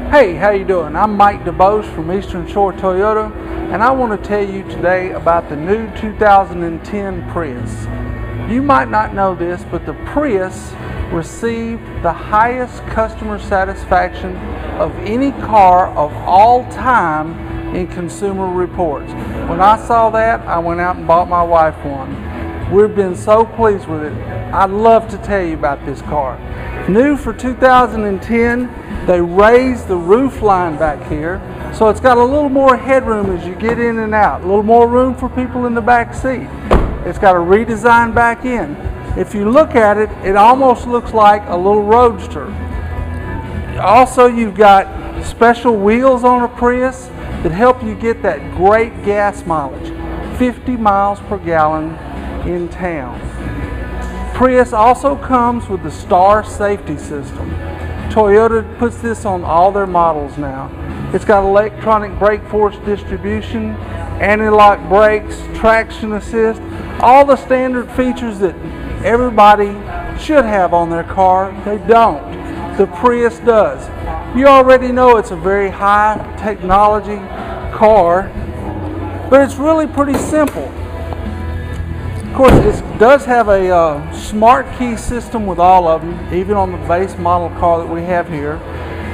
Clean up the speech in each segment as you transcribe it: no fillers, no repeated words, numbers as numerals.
Hey, how you doing? I'm Mike Dubose from Eastern Shore Toyota, and I want to tell you today about the new 2010 Prius. You might not know this, but the Prius received the highest customer satisfaction of any car of all time in Consumer Reports. When I saw that, I went out and bought my wife one. We've been so pleased with it. I'd love to tell you about this car. New for 2010, they raised the roof line back here, so it's got a little more headroom as you get in and out, a little more room for people in the back seat. It's got a redesigned back end. If you look at it, it almost looks like a little Roadster. Also, you've got special wheels on a Prius that help you get that great gas mileage, 50 miles per gallon in town. Prius also comes with the Star safety system. Toyota puts this on all their models now. It's got electronic brake force distribution, anti-lock brakes, traction assist, all the standard features that everybody should have on their car. They don't. The Prius does. You already know it's a very high technology car, but it's really pretty simple. Of course, it does have a smart key system with all of them, even on the base model car that we have here.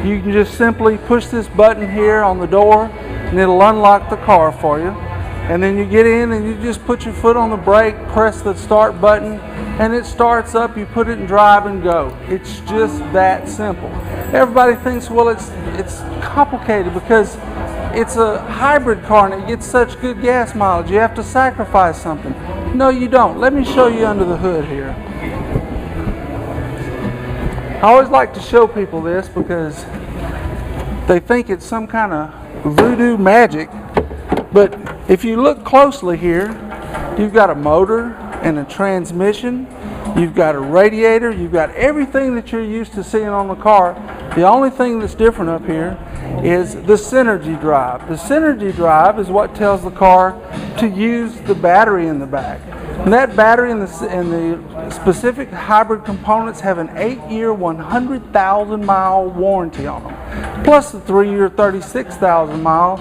You can just simply push this button here on the door and it'll unlock the car for you. And then you get in and you just put your foot on the brake, press the start button, and it starts up. You put it in drive and go. It's just that simple. Everybody thinks, well, it's complicated because it's a hybrid car and it gets such good gas mileage. You have to sacrifice something. No, you don't. Let me show you under the hood here. I always like to show people this because they think it's some kind of voodoo magic. But if you look closely here, you've got a motor and a transmission. You've got a radiator. You've got everything that you're used to seeing on the car. The only thing that's different up here is the Synergy drive. The Synergy drive is what tells the car to use the battery in the back. And that battery and the specific hybrid components have an 8-year, 100,000 mile warranty on them, plus the 3-year, 36,000 mile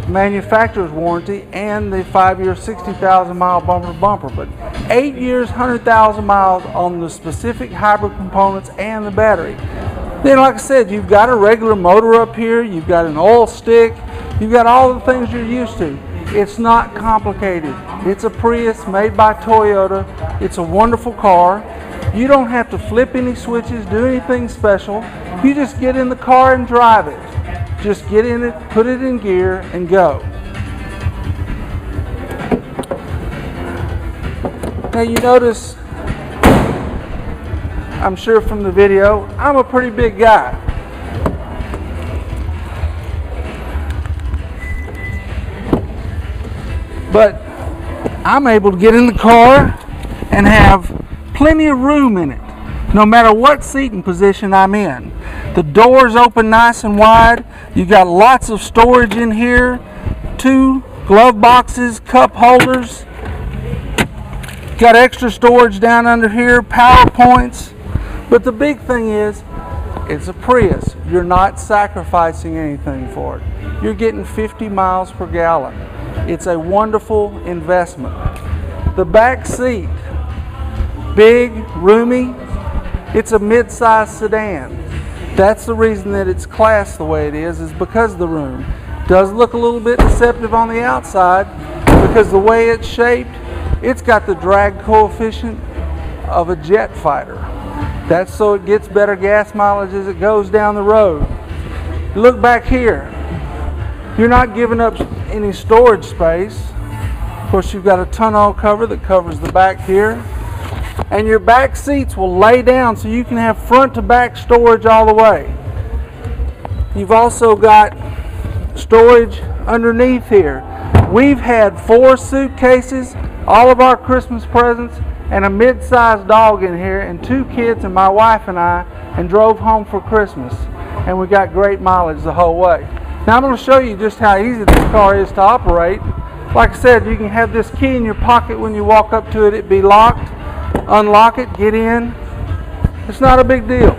manufacturer's warranty and the 5-year, 60,000 mile bumper to bumper. But 8 years, 100,000 miles on the specific hybrid components and the battery. Then, like I said, you've got a regular motor up here, you've got an oil stick, you've got all the things you're used to. It's not complicated. It's a Prius made by Toyota. It's a wonderful car. You don't have to flip any switches, do anything special. You just get in the car and drive it. Just get in it, put it in gear, and go. Now you notice, I'm sure from the video, I'm a pretty big guy. But I'm able to get in the car and have plenty of room in it, no matter what seating position I'm in. The doors open nice and wide. You got lots of storage in here, 2 glove boxes, cup holders. Got extra storage down under here, power points. But the big thing is, it's a Prius. You're not sacrificing anything for it. You're getting 50 miles per gallon. It's a wonderful investment. The back seat, big, roomy. It's a mid-size sedan. That's the reason that it's classed the way it is because of the room. It does look a little bit deceptive on the outside because the way it's shaped, it's got the drag coefficient of a jet fighter. That's so it gets better gas mileage as it goes down the road. Look back here. You're not giving up any storage space. Of course, you've got a tonneau cover that covers the back here. And your back seats will lay down so you can have front to back storage all the way. You've also got storage underneath here. We've had 4 suitcases, all of our Christmas presents, and a mid-sized dog in here, and 2 kids and my wife and I, and drove home for Christmas. And we got great mileage the whole way. Now I'm going to show you just how easy this car is to operate. Like I said, you can have this key in your pocket when you walk up to it. It'd be locked. Unlock it, get in. It's not a big deal.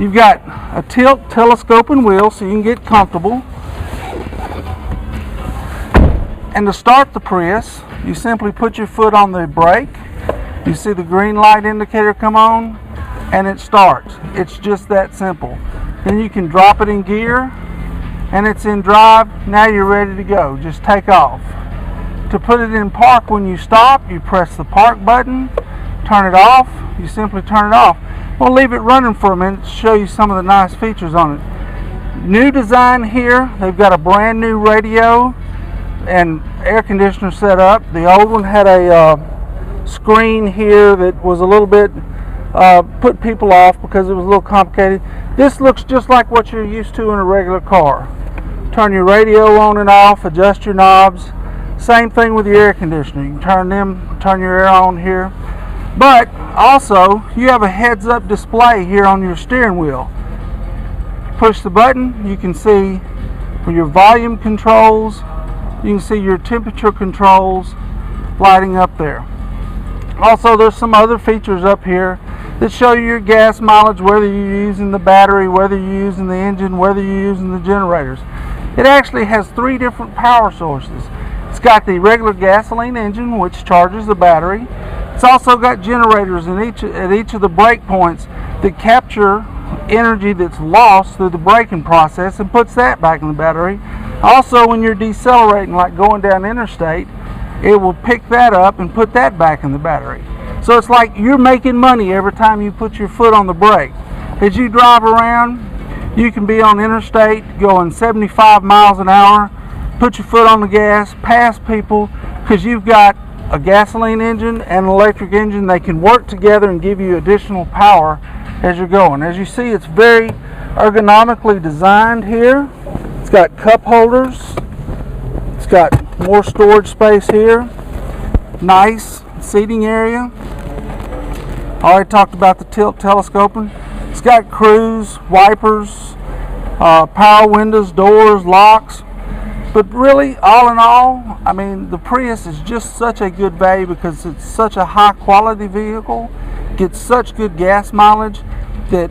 You've got a tilt telescoping wheel so you can get comfortable. And to start the Prius, you simply put your foot on the brake. You see the green light indicator come on, and it starts. It's just that simple. Then you can drop it in gear, and it's in drive. Now you're ready to go. Just take off. To put it in park when you stop, you press the park button, turn it off. You simply turn it off. We'll leave it running for a minute to show you some of the nice features on it. New design here. They've got a brand new radio and air conditioner set up. The old one had a screen here that was a little bit put people off because it was a little complicated. This looks just like what you're used to in a regular car. Turn your radio on and off, adjust your knobs. Same thing with the air conditioner. You can turn your air on here. But also you have a heads-up display here on your steering wheel. Push the button, you can see your volume controls. You can see your temperature controls lighting up there. Also, there's some other features up here that show you your gas mileage, whether you're using the battery, whether you're using the engine, whether you're using the generators. It actually has 3 different power sources. It's got the regular gasoline engine, which charges the battery. It's also got generators at each of the brake points that capture energy that's lost through the braking process and puts that back in the battery. Also, when you're decelerating, like going down interstate, it will pick that up and put that back in the battery. So it's like you're making money every time you put your foot on the brake. As you drive around, you can be on interstate going 75 miles an hour, put your foot on the gas, pass people, because you've got a gasoline engine and an electric engine. They can work together and give you additional power as you're going. As you see, it's very ergonomically designed here. It's got cup holders. It's got more storage space here. Nice seating area. I already talked about the tilt telescoping. It's got cruise, wipers, power windows, doors, locks. But really, all in all, I mean, the Prius is just such a good value because it's such a high quality vehicle, gets such good gas mileage that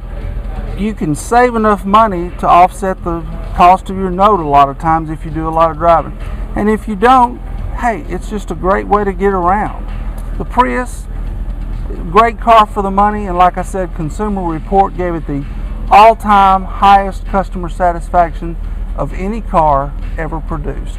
you can save enough money to offset the cost of your note a lot of times if you do a lot of driving. And if you don't, hey, it's just a great way to get around. The Prius, great car for the money, and like I said, Consumer Report gave it the all-time highest customer satisfaction of any car ever produced.